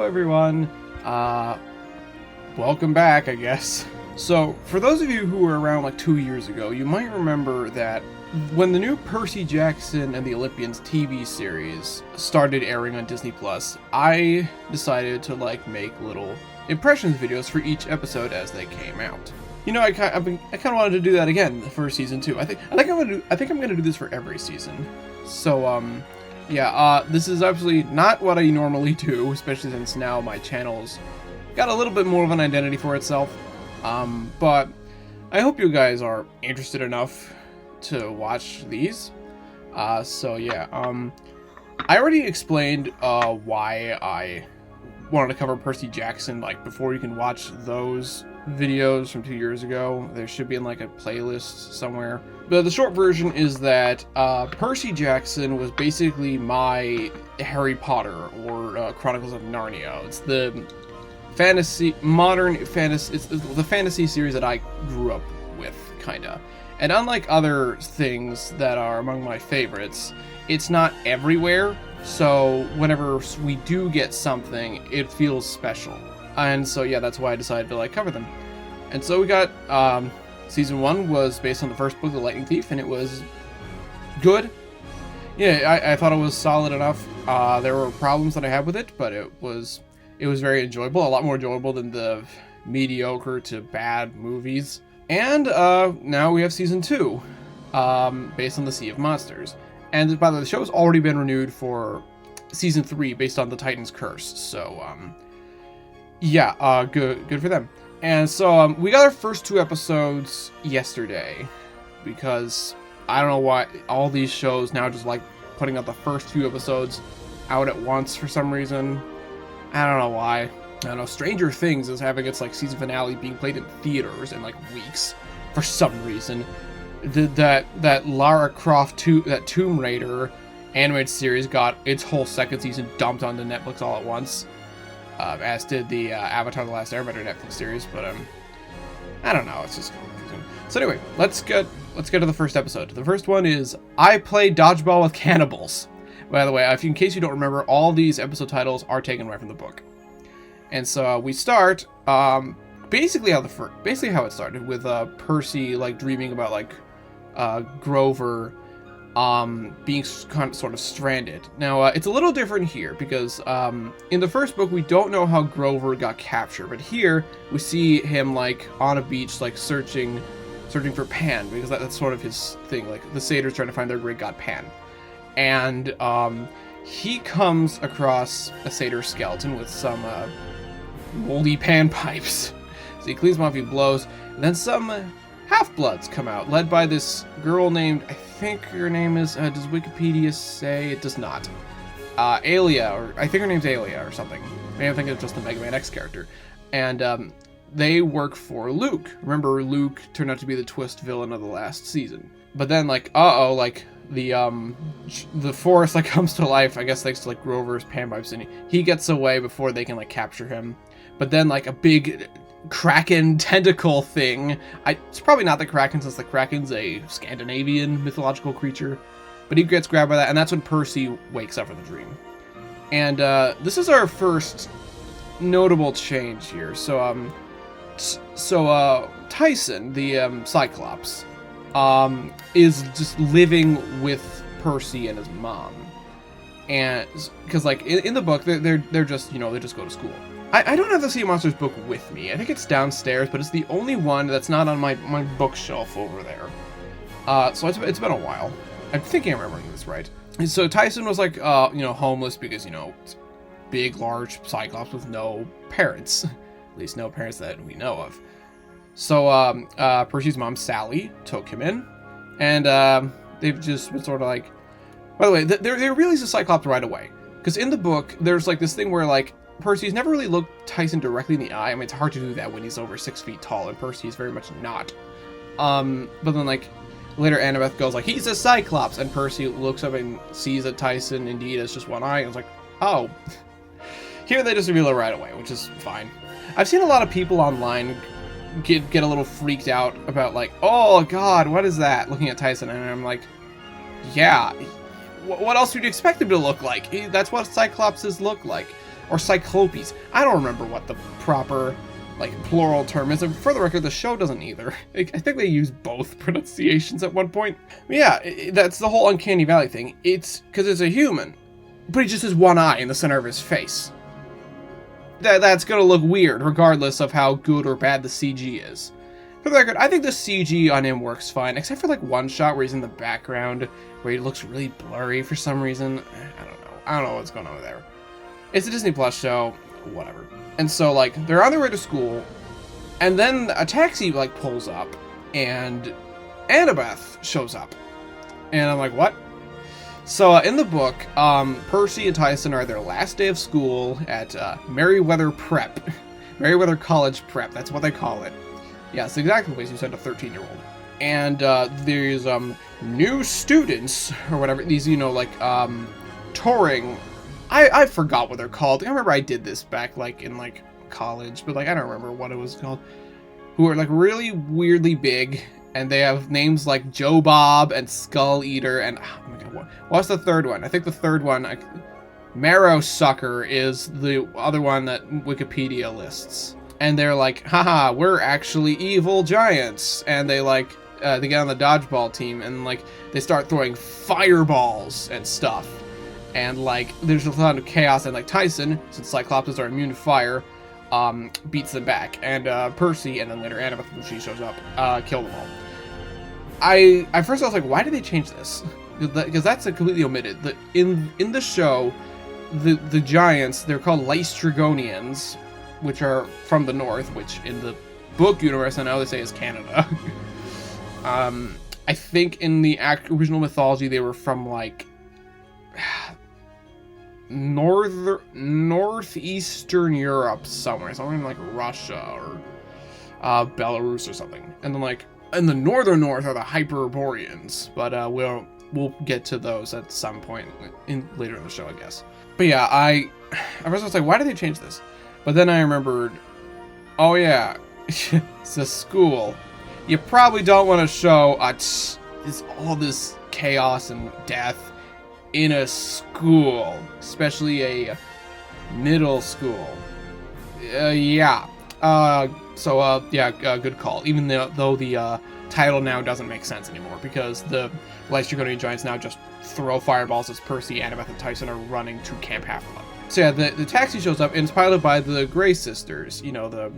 everyone. Welcome back, I guess. So, for those of you who were around like 2 years ago, you might remember that when the new Percy Jackson and the Olympians TV series started airing on Disney Plus, I decided to make little impressions videos for each episode as they came out. You know, I kind of wanted to do that again for season 2. I think I'm gonna do this for every season. So, this is absolutely not what I normally do, especially since now my channel's got a little bit more of an identity for itself. But I hope you guys are interested enough to watch these. I already explained why I wanted to cover Percy Jackson, before you can watch those videos from 2 years ago. There should be in a playlist somewhere. But the short version is that Percy Jackson was basically my Harry Potter or Chronicles of Narnia. It's the modern fantasy. It's the fantasy series that I grew up with, kinda. And unlike other things that are among my favorites, it's not everywhere. So whenever we do get something, it feels special. And so yeah, that's why I decided to cover them. And so we got season 1 was based on the first book, The Lightning Thief, and it was good. Yeah, I thought it was solid enough. There were problems that I had with it, but it was very enjoyable, a lot more enjoyable than the mediocre to bad movies. And now we have season 2, based on the Sea of Monsters. And by the way, the show's already been renewed for season 3 based on the Titan's Curse. So good for them. And so we got our first 2 episodes yesterday, because I don't know why all these shows now just putting out the first few episodes out at once for some reason. I don't know why. I don't know. Stranger Things is having its season finale being played in theaters in weeks for some reason. That Lara Croft that Tomb Raider animated series got its whole second season dumped onto Netflix all at once. As did the Avatar: The Last Airbender Netflix series, but I don't know, it's just confusing. So anyway, let's get to the first episode. The first one is I Play Dodgeball with Cannibals. By the way, in case you don't remember, all these episode titles are taken right from the book. And so we start basically how it started with Percy dreaming about Grover being sort of stranded. Now, it's a little different here because in the first book, we don't know how Grover got captured, but here we see him on a beach, searching for Pan, because that's sort of his thing. The satyrs trying to find their great god Pan, and he comes across a satyr skeleton with some moldy pan pipes. So he cleans them off, he blows, and then some half-bloods come out, led by this girl named, I think her name is, does Wikipedia say? It does not. Alia, or I think her name's Alia or something. Maybe I'm thinking of just the Mega Man X character. And they work for Luke. Remember, Luke turned out to be the twist villain of the last season. But then, the forest comes to life, I guess thanks to Grover's panpipes, and he gets away before they can capture him. But then a big Kraken tentacle thing. It's probably not the Kraken, since the Kraken's a Scandinavian mythological creature, but he gets grabbed by that, and that's when Percy wakes up from the dream. And this is our first notable change here. So Tyson, the Cyclops, is just living with Percy and his mom, and because in the book they're just they just go to school. I don't have the Sea of Monsters book with me. I think it's downstairs, but it's the only one that's not on my bookshelf over there. So it's been a while. I'm thinking I'm remembering this right. And so Tyson was homeless because it's big, large Cyclops with no parents, at least no parents that we know of. So Percy's mom Sally took him in, and they've just been sort of By the way, they realized the Cyclops right away, because in the book there's this thing where Percy's never really looked Tyson directly in the eye. I mean, it's hard to do that when he's over 6 feet tall, and Percy's very much not. But then, later Annabeth goes, he's a Cyclops, and Percy looks up and sees that Tyson indeed has just one eye, and it's oh. Here they just reveal it right away, which is fine. I've seen a lot of people online get a little freaked out about, oh god, what is that? Looking at Tyson, and I'm yeah, what else would you expect him to look like? That's what Cyclopses look like. or Cyclopes. I don't remember what the proper, like, plural term is. And for the record, the show doesn't either. I think they use both pronunciations at one point. But yeah, that's the whole Uncanny Valley thing. It's because it's a human, but he just has one eye in the center of his face. That's gonna look weird, regardless of how good or bad the CG is. For the record, I think the CG on him works fine, except for like one shot where he's in the background, where he looks really blurry for some reason. I don't know what's going on there. It's a Disney Plus show, whatever. And so, like, they're on their way to school, and then a taxi, like, pulls up, and Annabeth shows up. And I'm like, what? So, in the book, Percy and Tyson are at their last day of school at Merriweather Prep. Merriweather College Prep, that's what they call it. Yeah, it's exactly the place you send a 13-year-old. And there's new students, or whatever, these, you know, like, touring. I forgot what they're called. I remember I did this back, like, in, like, college, but, like, I don't remember what it was called. Who are, like, really weirdly big, and they have names like Joe Bob and Skull Eater, and, oh my god, what's the third one? I think the third one, Marrow Sucker, is the other one that Wikipedia lists. And they're like, haha, we're actually evil giants. And they, like, they get on the dodgeball team, and, like, they start throwing fireballs and stuff. And, like, there's a lot of chaos, and, like, Tyson, since Cyclopses are immune to fire, beats them back. And, Percy, and then later Annabeth, when she shows up, kill them all. At first I was like, why did they change this? Because that's completely omitted. In the show, the giants, they're called Lystrigonians, which are from the north, which in the book universe, I know they say is Canada. I think in the original mythology, they were from, like, northeastern Europe somewhere in like Russia or Belarus or something. And then, like, in the northern north are the Hyperboreans, but we'll get to those at some point later in the show, I guess. But yeah, at first I was like, why did they change this? But then I remembered, oh yeah, it's a school. You probably don't want to show all this chaos and death in a school, especially a middle school. Yeah. Good call. Even though the title now doesn't make sense anymore, because the Lystrigonian giants now just throw fireballs as Percy, Annabeth, and Tyson are running to Camp Half-Blood. So yeah, the taxi shows up, and it's piloted by the Grey sisters. You know, the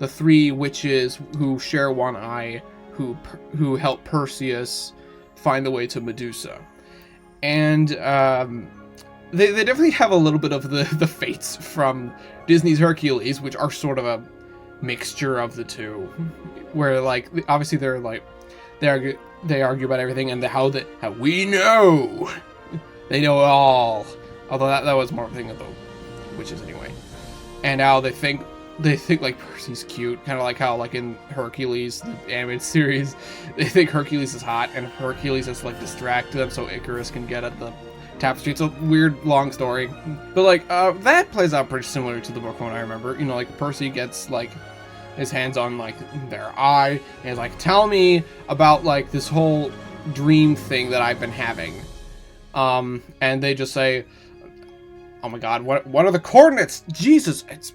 three witches who share one eye, who help Perseus find the way to Medusa. And they definitely have a little bit of the fates from Disney's Hercules, which are sort of a mixture of the two, where, like, obviously they're like they argue about everything, and how we know they know it all. Although that was more of a thing of the witches anyway. And how they think like Percy's cute, kind of like how, like, in Hercules, the animated series, they think Hercules is hot, and Hercules has to, like, distract them so Icarus can get at the tapestry. It's a weird, long story. But, like, that plays out pretty similar to the book one I remember. You know, like, Percy gets, like, his hands on, like, their eye, and is like, tell me about, like, this whole dream thing that I've been having. And they just say, oh my god, what are the coordinates? Jesus, it's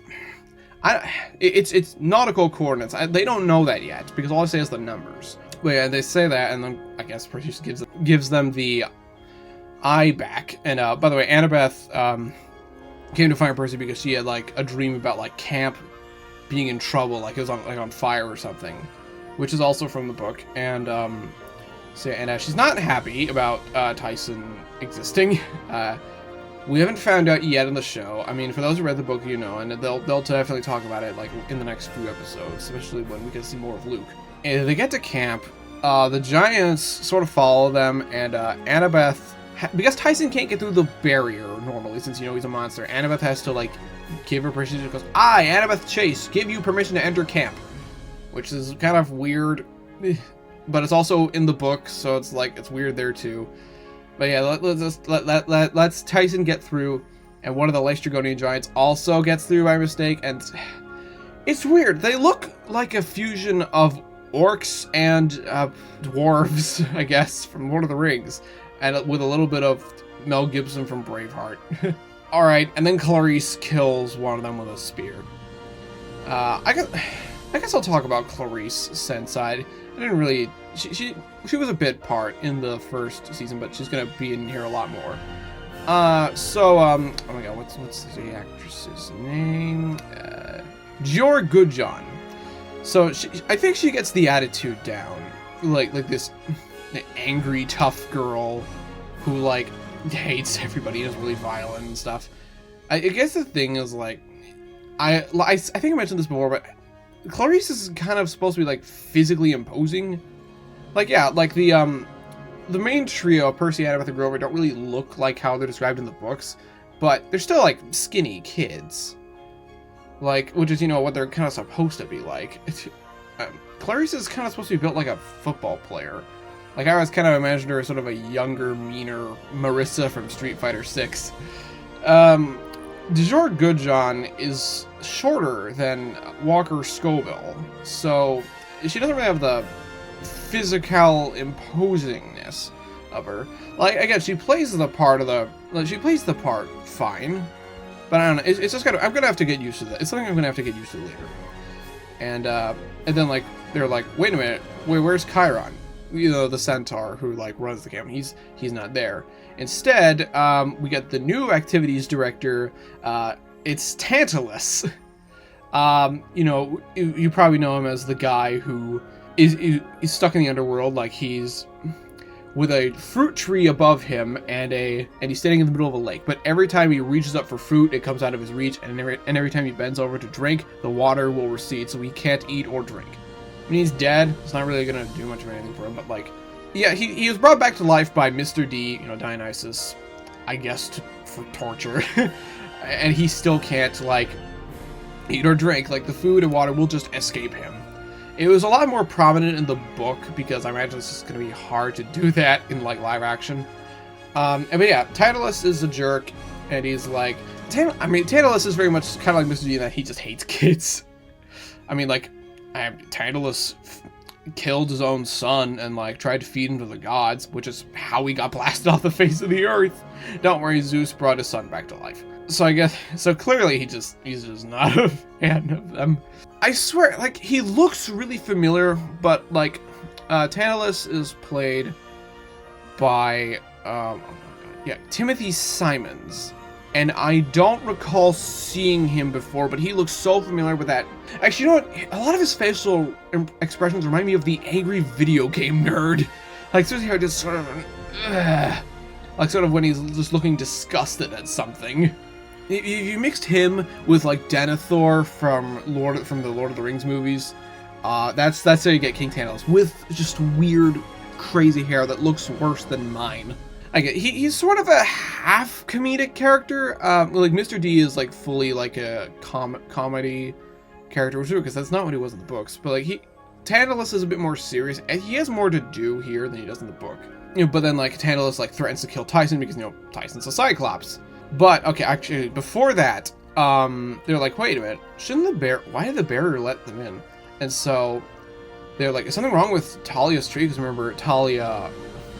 nautical coordinates. They don't know that yet, because all I say is the numbers. But yeah, they say that, and then I guess Percy gives them the eye back. And by the way, Annabeth came to find Percy because she had, like, a dream about, like, camp being in trouble, like it was on fire or something, which is also from the book. And she's not happy about Tyson existing. We haven't found out yet in the show. I mean, for those who read the book, you know, and they'll definitely talk about it, like, in the next few episodes, especially when we can see more of Luke. And they get to camp. The giants sort of follow them, and Annabeth, because Tyson can't get through the barrier normally, since, you know, he's a monster, Annabeth has to, like, give her permission. She goes, I, Annabeth Chase, give you permission to enter camp. Which is kind of weird, but it's also in the book, so it's, like, it's weird there too. But yeah, let's Tyson get through, and one of the Lystrigonian giants also gets through by mistake, and it's weird. They look like a fusion of orcs and dwarves, I guess, from Lord of the Rings, and with a little bit of Mel Gibson from Braveheart. All right, and then Clarice kills one of them with a spear. I guess I'll talk about Clarice since I didn't really. She was a bit part in the first season, but she's gonna be in here a lot more. Oh my god, what's the actress's name? Dior Goodjohn. So I think she gets the attitude down, like this angry tough girl who like hates everybody, is really violent and stuff. I guess the thing is like, I think I mentioned this before, but Clarice is kind of supposed to be like physically imposing. Like yeah, like the main trio, Percy, Annabeth, and Grover, don't really look like how they're described in the books, but they're still like skinny kids. Like, which is, you know, what they're kind of supposed to be like. Clarice is kind of supposed to be built like a football player. Like, I always kind of imagined her as sort of a younger, meaner Marissa from Street Fighter 6. Dior Goodjohn is shorter than Walker Scoville, so she doesn't really have the physical imposingness of her. Like, again, she plays the part fine, but I don't know, it's just I'm gonna have to get used to that. It's something I'm gonna have to get used to later. And then, like, they're like, wait a minute, where's Chiron? You know, the centaur who, like, runs the camp. He's not there. Instead, we get the new activities director. It's Tantalus. You know, you probably know him as the guy who is stuck in the underworld. Like, he's with a fruit tree above him, and he's standing in the middle of a lake. But every time he reaches up for fruit, it comes out of his reach, and every time he bends over to drink, the water will recede, so he can't eat or drink. I mean, he's dead. It's not really gonna do much of anything for him, but like, yeah, he was brought back to life by Mr. D, you know, Dionysus, I guess, for torture, and he still can't like eat or drink. Like, the food and water will just escape him. It was a lot more prominent in the book because I imagine it's just gonna be hard to do that in like live action. But yeah, Tantalus is a jerk, and he's like, Tantalus is very much kind of like Mr. D in that he just hates kids. I mean, like, Tantalus killed his own son and like tried to feed him to the gods, which is how he got blasted off the face of the earth. Don't worry, Zeus brought his son back to life. So I guess, so clearly he's just not a fan of them. I swear, like, he looks really familiar, but like, Tantalus is played by, Timothy Simons. And I don't recall seeing him before, but he looks so familiar with that. Actually, you know what? A lot of his facial expressions remind me of the angry video game nerd. Like, seriously, how just sort of, like, sort of when he's just looking disgusted at something. If you mixed him with like Denethor from the Lord of the Rings movies, that's how you get King Tantalus, with just weird, crazy hair that looks worse than mine. He's sort of a half comedic character. Like, Mr. D is like fully like a comedy character, which is because that's not what he was in the books. But like, Tantalus is a bit more serious, and he has more to do here than he does in the book. You know, but then like Tantalus like threatens to kill Tyson because, you know, Tyson's a Cyclops. But okay, actually, before that, they're like, wait a minute, why did the bearer let them in? And so they're like, is something wrong with Talia's tree? Because remember, Talia,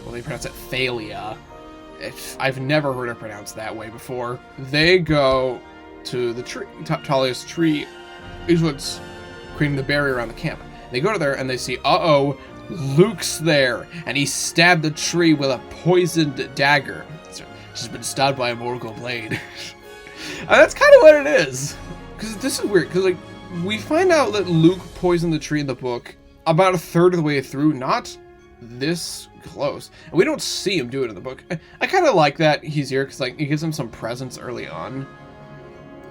well, they pronounce it Thalia. I've never heard it pronounced that way before. They go to the tree. Talia's tree is what's creating the barrier around the camp. They go to there and they see, uh-oh, Luke's there, and he stabbed the tree with a poisoned dagger. She's been stabbed by a Morgul blade. And that's kind of what it is. Because this is weird, because like, we find out that Luke poisoned the tree in the book about a third of the way through, not this close. And we don't see him do it in the book. I kind of like that he's here, because like, it gives him some presence early on.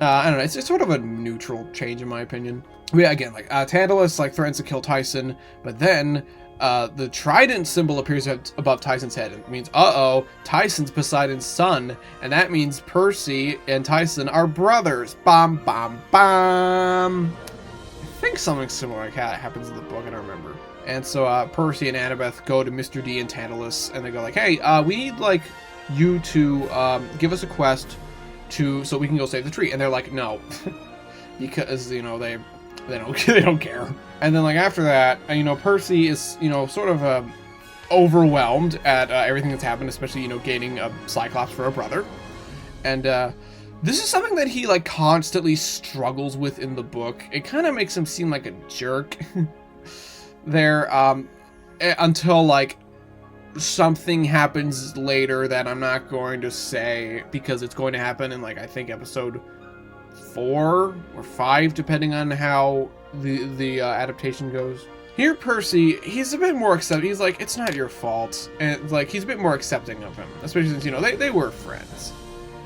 I don't know, it's sort of a neutral change in my opinion. But yeah, again, like, Tantalus like threatens to kill Tyson, but then the trident symbol appears above Tyson's head. It means, uh-oh, Tyson's Poseidon's son, and that means Percy and Tyson are brothers. Bam, bam, bam. I think something similar like that happens in the book, I don't remember. And so Percy and Annabeth go to Mr. D and Tantalus, and they go like, hey, we need like you to give us a quest so we can go save the tree. And they're like, no, because, you know, they don't care. And then like after that, you know, Percy is, you know, sort of overwhelmed at everything that's happened, especially, you know, gaining a Cyclops for a brother. And This is something that he, like, constantly struggles with in the book. It kind of makes him seem like a jerk there, until, like, something happens later that I'm not going to say, because it's going to happen in, like, I think episode 4 or 5, depending on how the adaptation goes. Here, Percy, he's a bit more accepting. He's like, it's not your fault. And, like, he's a bit more accepting of him, especially since, you know, they were friends.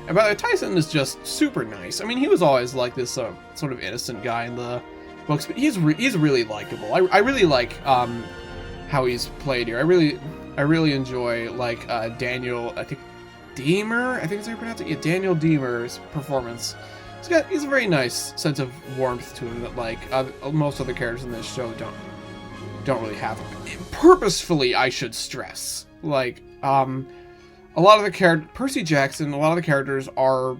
And by the way, Tyson is just super nice. I mean, he was always, like, this sort of innocent guy in the books, but he's really likable. I really like how he's played here. I really enjoy, like, Daniel, I think, Deemer? I think that's how you pronounce it? Yeah, Daniel Deemer's performance. He's a very nice sense of warmth to him that, like, most other characters in this show don't really have. Purposefully, I should stress. Like, a lot of the Percy Jackson, a lot of the characters are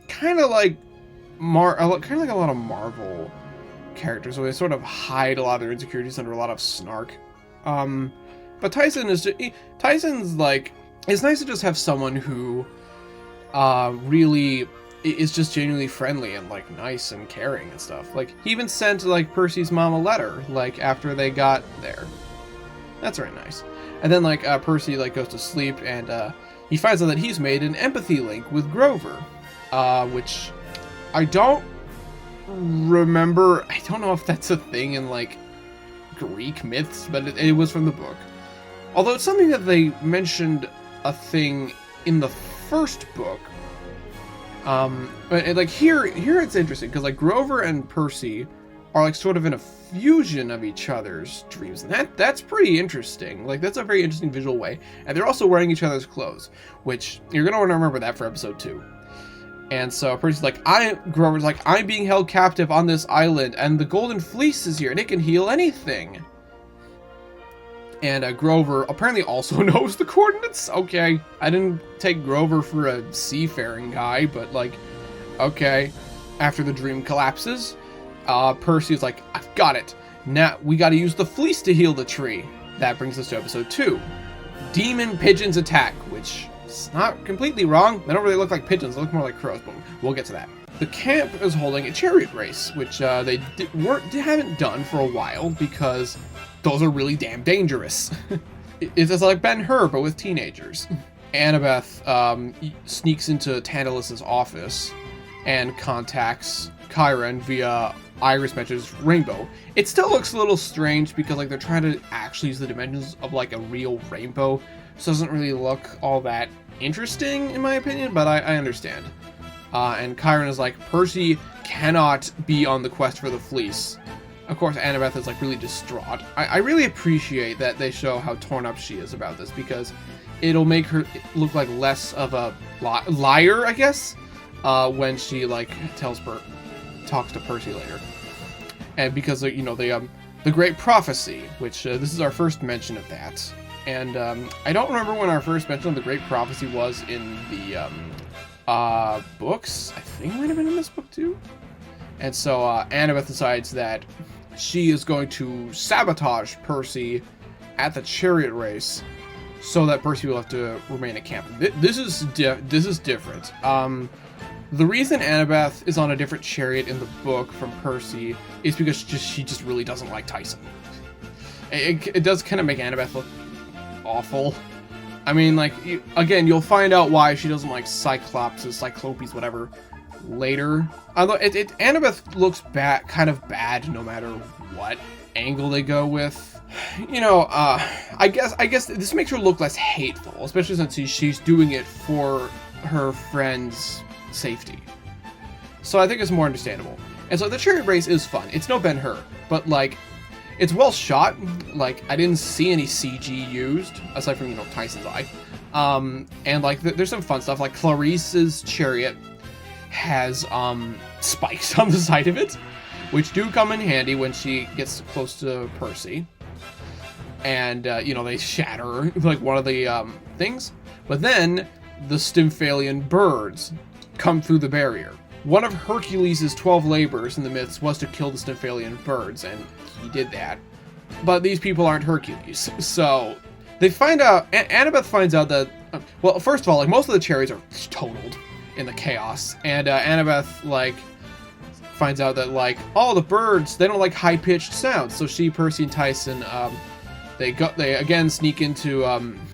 kind of like a lot of Marvel characters, where they sort of hide a lot of their insecurities under a lot of snark. But Tyson's like, it's nice to just have someone who really is just genuinely friendly and, like, nice and caring and stuff. Like, he even sent, like, Percy's mom a letter, like, after they got there. That's very nice. And then, like, Percy, like, goes to sleep, and he finds out that he's made an empathy link with Grover, which I don't remember. I don't know if that's a thing in, like, Greek myths, but it was from the book. Although it's something that they mentioned a thing in the first book. But like here it's interesting because, like, Grover and Percy are, like, sort of in a fusion of each other's dreams, and that's pretty interesting. Like, that's a very interesting visual way. And they're also wearing each other's clothes, which you're gonna want to remember that for episode 2. And so Percy's like, Grover's like, I'm being held captive on this island, and the Golden Fleece is here, and it can heal anything. And Grover apparently also knows the coordinates. Okay, I didn't take Grover for a seafaring guy, but, like, okay. After the dream collapses, Percy's like, I've got it. Now we got to use the fleece to heal the tree. That brings us to episode 2. Demon pigeons attack, which is not completely wrong. They don't really look like pigeons. They look more like crows, but we'll get to that. The camp is holding a chariot race, which they haven't done for a while because those are really damn dangerous. It's like Ben-Hur, but with teenagers. Annabeth sneaks into Tantalus's office and contacts Chiron via Iris Match's rainbow. It still looks a little strange because, like, they're trying to actually use the dimensions of, like, a real rainbow. So it doesn't really look all that interesting, in my opinion, but I understand. And Chiron is like, Percy cannot be on the quest for the fleece. Of course, Annabeth is, like, really distraught. I really appreciate that they show how torn up she is about this, because it'll make her look like less of a liar, I guess, when she, like, talks to Percy later. And because, you know, the Great Prophecy, which this is our first mention of that. And I don't remember when our first mention of the Great Prophecy was in the books. I think it might have been in this book too. And so Annabeth decides that she is going to sabotage Percy at the chariot race so that Percy will have to remain at camp. This is different. The reason Annabeth is on a different chariot in the book from Percy is because she just really doesn't like Tyson. It does kind of make Annabeth look awful. I mean, like, again, you'll find out why she doesn't like Cyclopes, whatever, later. Although Annabeth looks kind of bad no matter what angle they go with. You know, I guess this makes her look less hateful, especially since she's doing it for her friend's safety. So I think it's more understandable. And so the chariot race is fun. It's no Ben-Hur, but, like, it's well shot. Like, I didn't see any CG used, aside from, you know, Tyson's eye. And, like, there's some fun stuff. Like, Clarice's chariot has spikes on the side of it, which do come in handy when she gets close to Percy. And, you know, they shatter, like, one of the things. But then the Stymphalian birds come through the barrier. One of Hercules' 12 labors in the myths was to kill the Stymphalian birds, and he did that. But these people aren't Hercules. So they find out, Annabeth finds out that, well, first of all, like, most of the chariots are totaled. in the chaos. And Annabeth, like, finds out that, like, all the birds, they don't like high-pitched sounds. So she, Percy, and Tyson, they again sneak into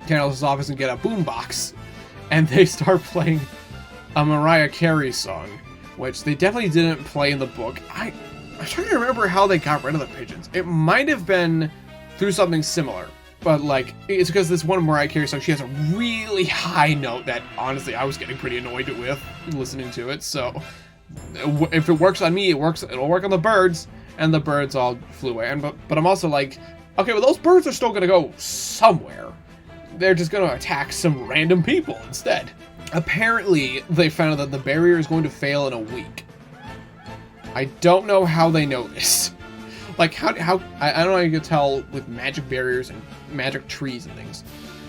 Tantalus' office and get a boombox. And they start playing a Mariah Carey song, which they definitely didn't play in the book. I'm trying to remember how they got rid of the pigeons. It might have been through something similar. But, like, it's because this one Mariah Carey song, she has a really high note that, honestly, I was getting pretty annoyed with listening to it. So, if it works on me, it'll work on the birds. And the birds all flew away. But I'm also like, okay, well, those birds are still going to go somewhere. They're just going to attack some random people instead. Apparently, they found out that the barrier is going to fail in a week. I don't know how they know this. Like, how I don't know how you can tell with magic barriers and magic trees and things.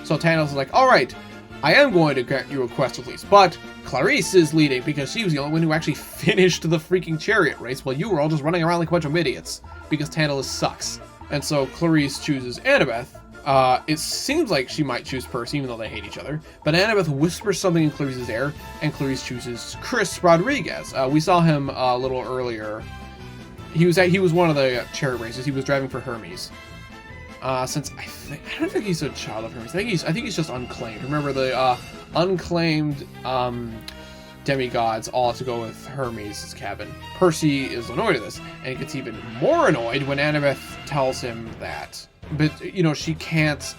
So Tantalus is like, alright, I am going to grant you a quest release, but Clarice is leading because she was the only one who actually finished the freaking chariot race while you were all just running around like a bunch of idiots because Tantalus sucks. And so Clarice chooses Annabeth. It seems like she might choose Percy, even though they hate each other. But Annabeth whispers something in Clarice's ear, and Clarice chooses Chris Rodriguez. We saw him a little earlier. He was one of the chariot races. He was driving for Hermes. Since I don't think he's a child of Hermes. I think he's just unclaimed. Remember the unclaimed demigods all have to go with Hermes' cabin. Percy is annoyed at this, and he gets even more annoyed when Annabeth tells him that. But you know, she can't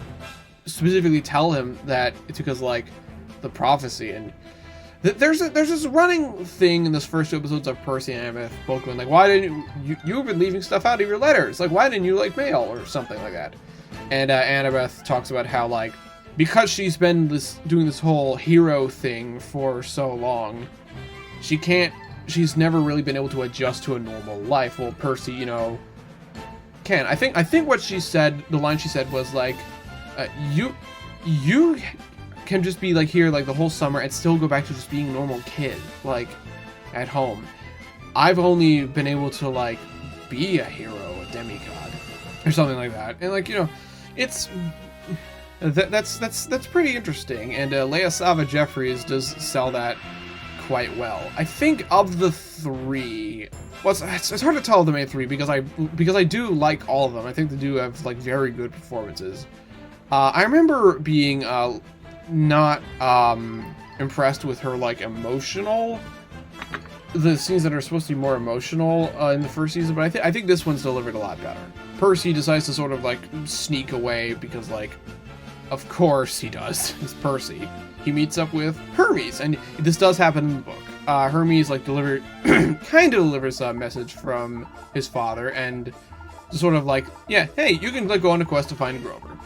specifically tell him that it's because, like, the prophecy. And there's this running thing in this first 2 episodes of Percy and Annabeth both going like, why didn't you've been leaving stuff out of your letters? Like, why didn't you, like, mail or something like that? And Annabeth talks about how, like, because she's been doing this whole hero thing for so long, she's never really been able to adjust to a normal life. Well, Percy, you know, can. I think what she said, the line she said was like, you can just be like here like the whole summer and still go back to just being a normal kid, like at home. I've only been able to like be a hero, a demigod, or something like that. And like, you know, it's that's pretty interesting. And Leia Sava Jeffries does sell that quite well. I think of the 3, well, it's hard to tell the main 3 because I do like all of them. I think they do have like very good performances. I remember being not impressed with her like the scenes that are supposed to be more emotional in the first season, but I think this one's delivered a lot better. Percy decides to sort of like sneak away because, like, of course he does. It's Percy. He meets up with Hermes, and this does happen in the book. Hermes like kind of delivers a message from his father, and sort of like, yeah, hey, you can like go on a quest to find Grover.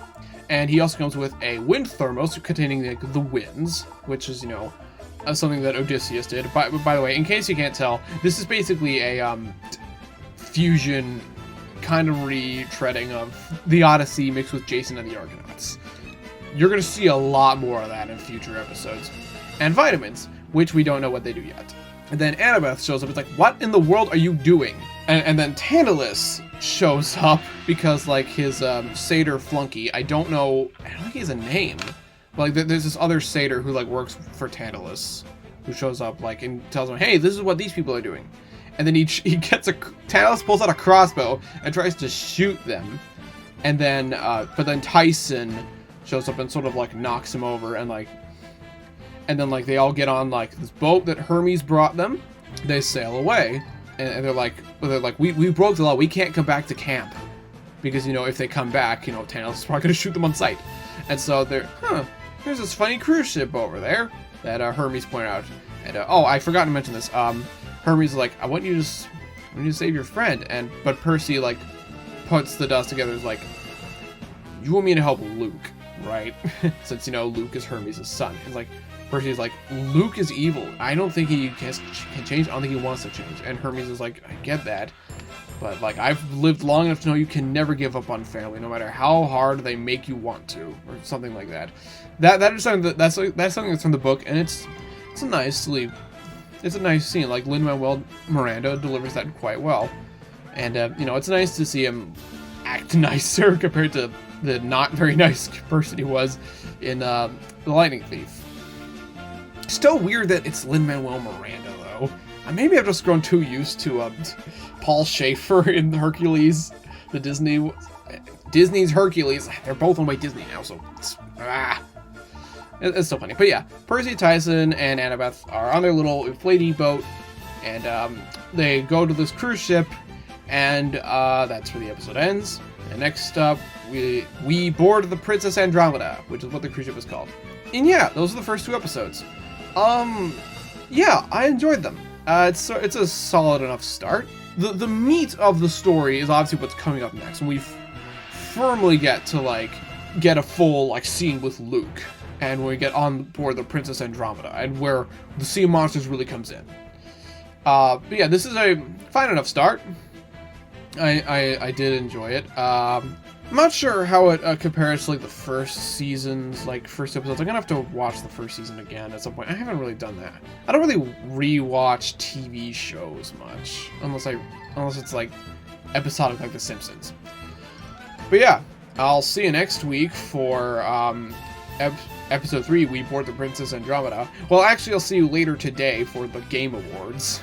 And he also comes with a wind thermos containing like the winds, which is, you know, something that Odysseus did. By the way, in case you can't tell, this is basically a fusion kind of retreading of the Odyssey mixed with Jason and the Argonauts. You're going to see a lot more of that in future episodes. And vitamins, which we don't know what they do yet. And then Annabeth shows up. It's like, what in the world are you doing? And then Tantalus shows up because, like, his satyr flunky, I don't think he has a name. But, like, there's this other satyr who, like, works for Tantalus, who shows up, like, and tells him, hey, this is what these people are doing. And then Tantalus pulls out a crossbow and tries to shoot them. And then, but then Tyson shows up and sort of, like, knocks him over, and, like, and then, like, they all get on, like, this boat that Hermes brought them. They sail away, and they're like, we broke the law. We can't come back to camp. Because, you know, if they come back, you know, Tantalus is probably going to shoot them on sight. And so they're, there's this funny cruise ship over there that Hermes pointed out. And, oh, I forgot to mention this. Hermes is like, I want you to save your friend. But Percy, like, puts the dust together. Is like, you want me to help Luke, right? Since, you know, Luke is Hermes' son. It's like, Percy's like, Luke is evil. I don't think he can change. I don't think he wants to change. And Hermes is like, I get that. But, like, I've lived long enough to know you can never give up on family, no matter how hard they make you want to, or something like that. That is something that's something that's from the book, and it's a nice scene. Like, Lin-Manuel Miranda delivers that quite well, and you know, it's nice to see him act nicer compared to the not very nice person he was in The Lightning Thief. Still weird that it's Lin-Manuel Miranda, though. Maybe I've just grown too used to Paul Schaefer in Hercules, the Disney's Hercules. They're both owned by Disney now, so it's so funny. But yeah, Percy, Tyson, and Annabeth are on their little inflatey boat, and they go to this cruise ship, and that's where the episode ends. And next up, we board the Princess Andromeda, which is what the cruise ship is called. And yeah, those are the first 2 episodes. Yeah, I enjoyed them. It's a solid enough start. The meat of the story is obviously what's coming up next, when we firmly get to get a full scene with Luke, and when we get on board the Princess Andromeda, and where the Sea of Monsters really comes in. But yeah, this is a fine enough start. I did enjoy it. I'm not sure how it compares to the first season's first episodes. I'm gonna have to watch the first season again at some point. I haven't really done that. I don't really rewatch TV shows much, unless it's episodic like The Simpsons. But yeah, I'll see you next week for episode 3. We board the Princess Andromeda. Well, actually, I'll see you later today for the Game Awards.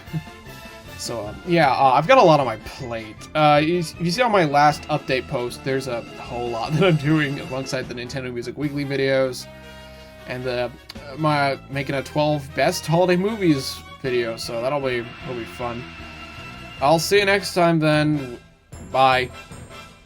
So, yeah, I've got a lot on my plate. If you see on my last update post, there's a whole lot that I'm doing alongside the Nintendo Music Weekly videos, and my making a 12 best holiday movies video, so that'll be fun. I'll see you next time then. Bye.